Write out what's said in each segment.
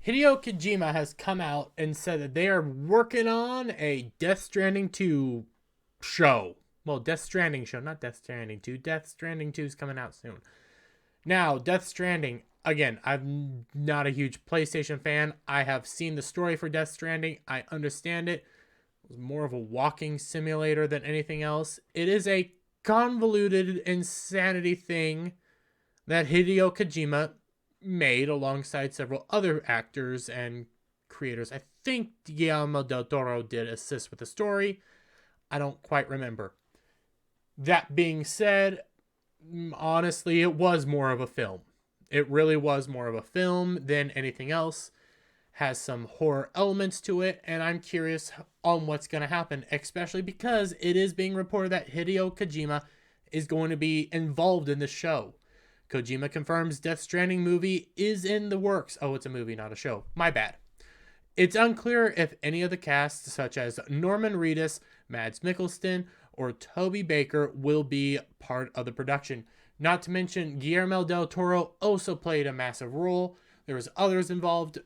Hideo Kojima has come out and said that they are working on a Death Stranding 2 show. Well, Death Stranding show, not Death Stranding 2. Death Stranding 2 is coming out soon. Now, Death Stranding, again, I'm not a huge PlayStation fan. I have seen the story for Death Stranding. I understand it. It was more of a walking simulator than anything else. It is a convoluted insanity thing that Hideo Kojima made alongside several other actors and creators. I think Guillermo del Toro did assist with the story. I don't quite remember. That being said, honestly, it was more of a film. It really was more of a film than anything else. Has some horror elements to it, and I'm curious on what's going to happen, especially because it is being reported that Hideo Kojima is going to be involved in the show. Kojima confirms Death Stranding movie is in the works. Oh, it's a movie, not a show. My bad. It's unclear if any of the cast, such as Norman Reedus, Mads Mikkelsen, or Toby Baker, will be part of the production. Not to mention, Guillermo del Toro also played a massive role. There was others involved.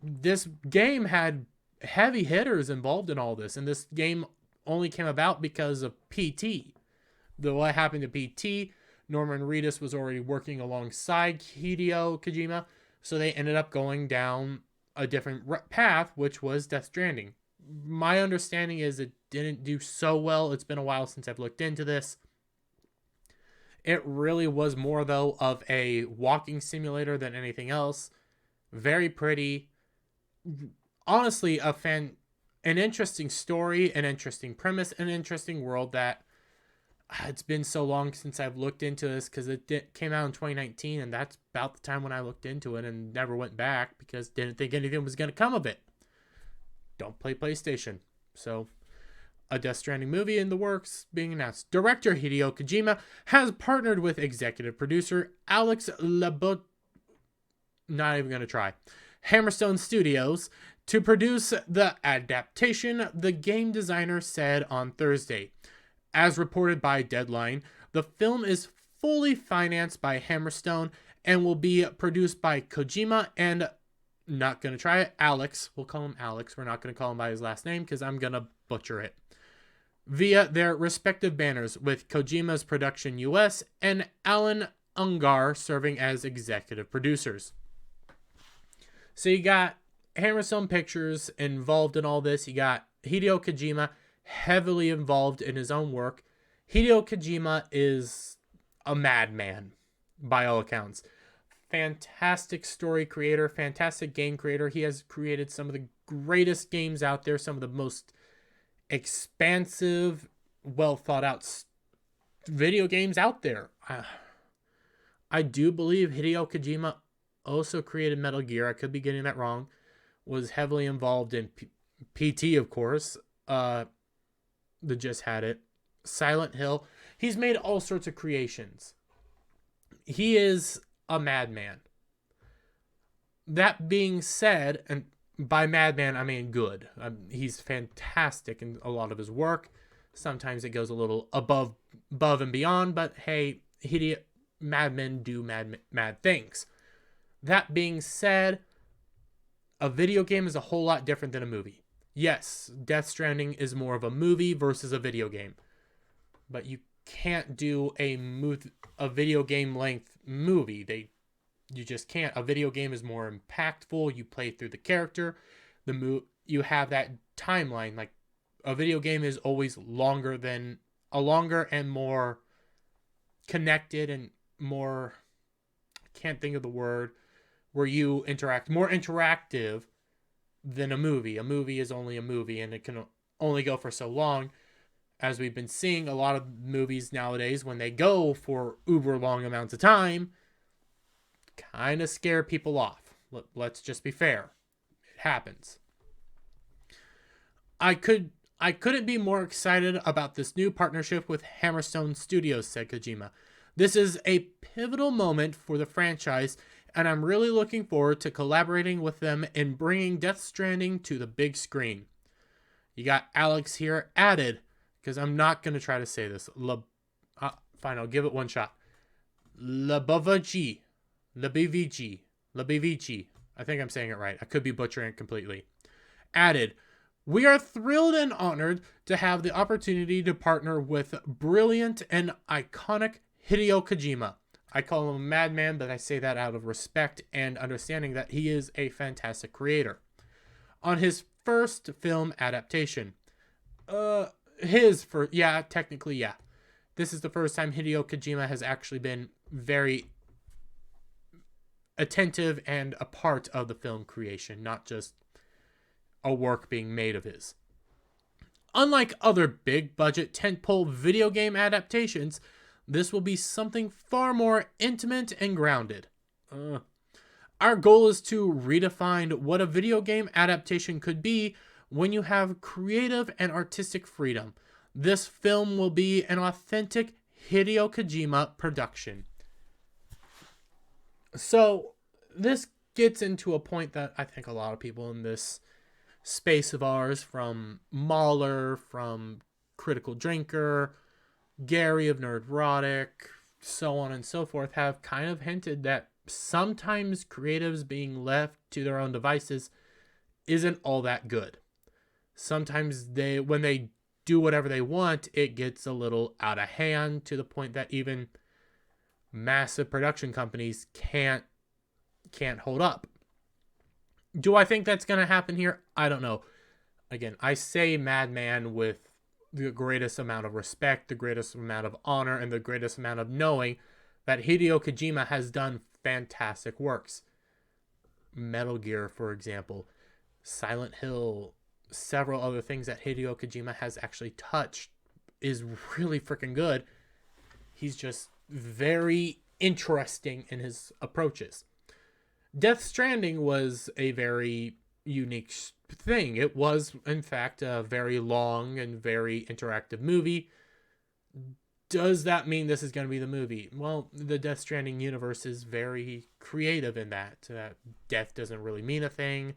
This game had heavy hitters involved in all this, and this game only came about because of PT. What happened to PT, Norman Reedus was already working alongside Hideo Kojima, so they ended up going down a different path, which was Death Stranding. My understanding is it didn't do so well. It's been a while since I've looked into this. It really was more, though, of a walking simulator than anything else. Very pretty. Honestly, an interesting story, an interesting premise, an interesting world that it's been so long since I've looked into this because it came out in 2019, and that's about the time when I looked into it and never went back because didn't think anything was going to come of it. Don't play PlayStation. So, a Death Stranding movie in the works being announced. Director Hideo Kojima has partnered with executive producer Alex Labot. Not even going to try. Hammerstone Studios to produce the adaptation, the game designer said on Thursday. As reported by Deadline, the film is fully financed by Hammerstone and will be produced by Kojima and, not going to try it, Alex. We'll call him Alex. We're not going to call him by his last name because I'm going to butcher it. Via their respective banners, with Kojima's Production US and Alan Ungar serving as executive producers. So you got Hammerstone Pictures involved in all this. You got Hideo Kojima heavily involved in his own work. Hideo Kojima is a madman, by all accounts. Fantastic story creator, fantastic game creator. He has created some of the greatest games out there, some of the most expansive, well thought out video games out there. I do believe Hideo Kojima also created Metal Gear. I could be getting that wrong. Was heavily involved in PT, of course. The Just Had It. Silent Hill. He's made all sorts of creations. He is a madman. That being said, and by madman I mean good. He's fantastic in a lot of his work. Sometimes it goes a little above and beyond, but hey, madmen do mad things. That being said, a video game is a whole lot different than a movie. Yes, Death Stranding is more of a movie versus a video game. But you can't do a video game length movie. You just can't. A video game is more impactful. You play through the character. You have that timeline. Like, a video game is always longer and more connected and more, I can't think of the word, where you interact, more interactive than a movie. A movie is only a movie, and it can only go for so long. As we've been seeing, a lot of movies nowadays, when they go for uber long amounts of time, kind of scare people off. Let's just be fair. It happens. I couldn't be more excited about this new partnership with Hammerstone Studios, said Kojima. This is a pivotal moment for the franchise, and I'm really looking forward to collaborating with them in bringing Death Stranding to the big screen. You got Alex here added, because I'm not going to try to say this. Fine, I'll give it one shot. Labovici. I think I'm saying it right. I could be butchering it completely. Added, we are thrilled and honored to have the opportunity to partner with brilliant and iconic Hideo Kojima. I call him a madman, but I say that out of respect and understanding that he is a fantastic creator. On his first film adaptation. Technically, yeah. This is the first time Hideo Kojima has actually been very attentive and a part of the film creation, not just a work being made of his. Unlike other big budget tentpole video game adaptations, this will be something far more intimate and grounded. Our goal is to redefine what a video game adaptation could be when you have creative and artistic freedom. This film will be an authentic Hideo Kojima production. So, this gets into a point that I think a lot of people in this space of ours, from Mahler, from Critical Drinker, Gary of Nerdrotic, so on and so forth, have kind of hinted that sometimes creatives being left to their own devices isn't all that good. Sometimes when they do whatever they want, it gets a little out of hand to the point that even massive production companies can't hold up. Do I think that's going to happen here? I don't know. Again, I say madman with the greatest amount of respect, the greatest amount of honor, and the greatest amount of knowing that Hideo Kojima has done fantastic works. Metal Gear, for example, Silent Hill, several other things that Hideo Kojima has actually touched is really freaking good. He's just very interesting in his approaches. Death Stranding was a very unique thing. It was, in fact, a very long and very interactive movie. Does that mean this is going to be the movie? Well, the Death Stranding universe is very creative in that. Death doesn't really mean a thing.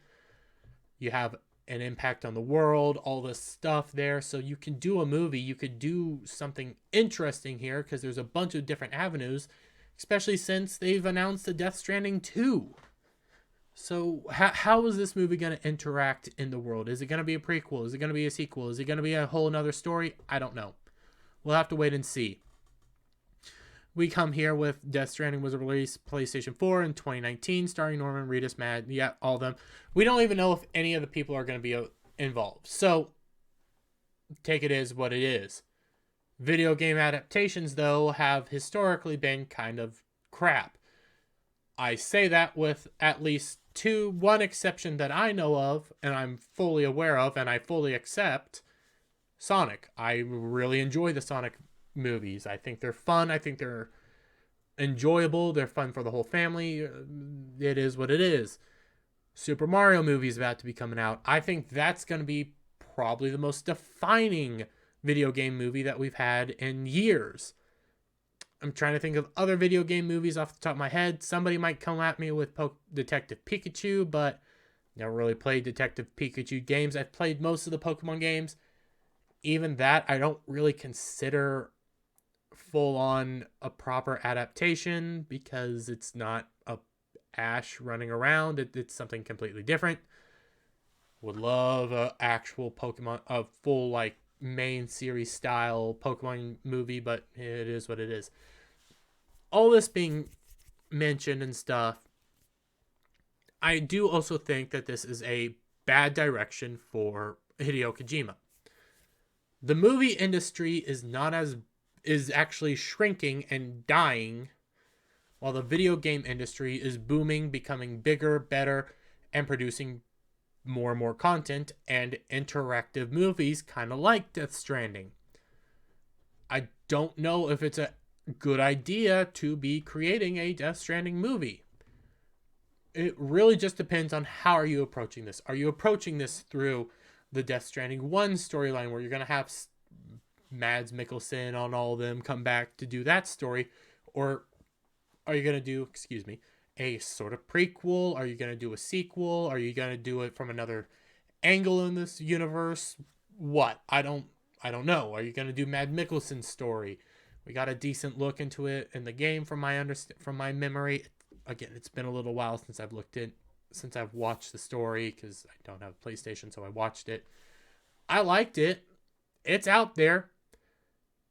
You have an impact on the world, all this stuff there. So you can do a movie. You could do something interesting here because there's a bunch of different avenues, especially since they've announced the Death Stranding 2. So how is this movie going to interact in the world? Is it going to be a prequel? Is it going to be a sequel? Is it going to be a whole another story? I don't know. We'll have to wait and see. We come here with Death Stranding was released PlayStation 4 in 2019, starring Norman Reedus, all of them. We don't even know if any of the people are going to be involved. So, take it as what it is. Video game adaptations, though, have historically been kind of crap. I say that with at least one exception that I know of, and I'm fully aware of, and I fully accept. Sonic. I really enjoy the Sonic movies. I think they're fun. I think they're enjoyable. They're fun for the whole family. It is what it is. Super Mario movie is about to be coming out. I think that's going to be probably the most defining video game movie that we've had in years. I'm trying to think of other video game movies off the top of my head. Somebody might come at me with Detective Pikachu, but never really played Detective Pikachu games. I've played most of the Pokemon games. Even that, I don't really consider full on a proper adaptation because it's not a Ash running around. It's something completely different. Would love a actual Pokemon, a full like main series style Pokemon movie, but it is what it is. All this being mentioned and stuff, I do also think that this is a bad direction for Hideo Kojima. The movie industry is actually shrinking and dying, while the video game industry is booming, becoming bigger, better, and producing more and more content and interactive movies, kind of like Death Stranding. I don't know if it's a good idea to be creating a Death Stranding movie. It really just depends on how are you approaching this. Are you approaching this through the Death Stranding 1 storyline where you're going to have Mads Mikkelsen on all of them come back to do that story? Or are you going to do, a sort of prequel? Are you going to do a sequel? Are you going to do it from another angle in this universe? What? I don't know. Are you going to do Mads Mikkelsen's story? We got a decent look into it in the game from my memory. Again, it's been a little while since I've looked since I've watched the story, because I don't have a PlayStation, so I watched it. I liked it. It's out there.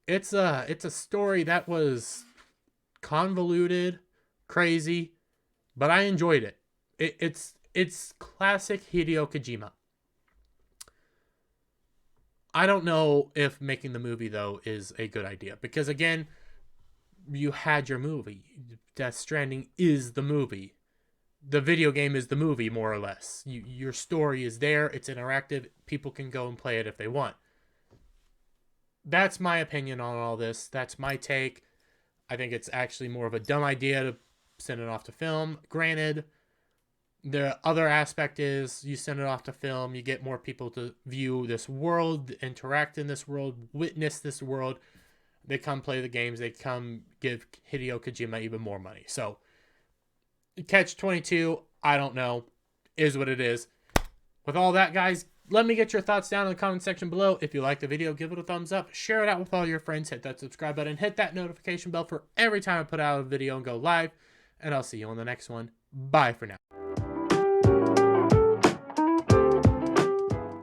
It's a story that was convoluted, crazy, but I enjoyed it. It's classic Hideo Kojima. I don't know if making the movie though is a good idea, because again, you had your movie. Death Stranding is the movie. The video game is the movie, more or less. Your story is there. It's interactive. People can go and play it if they want. That's my opinion on all this. That's my take. I think it's actually more of a dumb idea to send it off to film. Granted, the other aspect is you send it off to film, you get more people to view this world, interact in this world, witness this world. They come play the games. They come give Hideo Kojima even more money. So, catch 22, I don't know, is what it is. With all that, guys, let me get your thoughts down in the comment section below. If you like the video, give it a thumbs up. Share it out with all your friends. Hit that subscribe button. Hit that notification bell for every time I put out a video and go live. And I'll see you on the next one. Bye for now.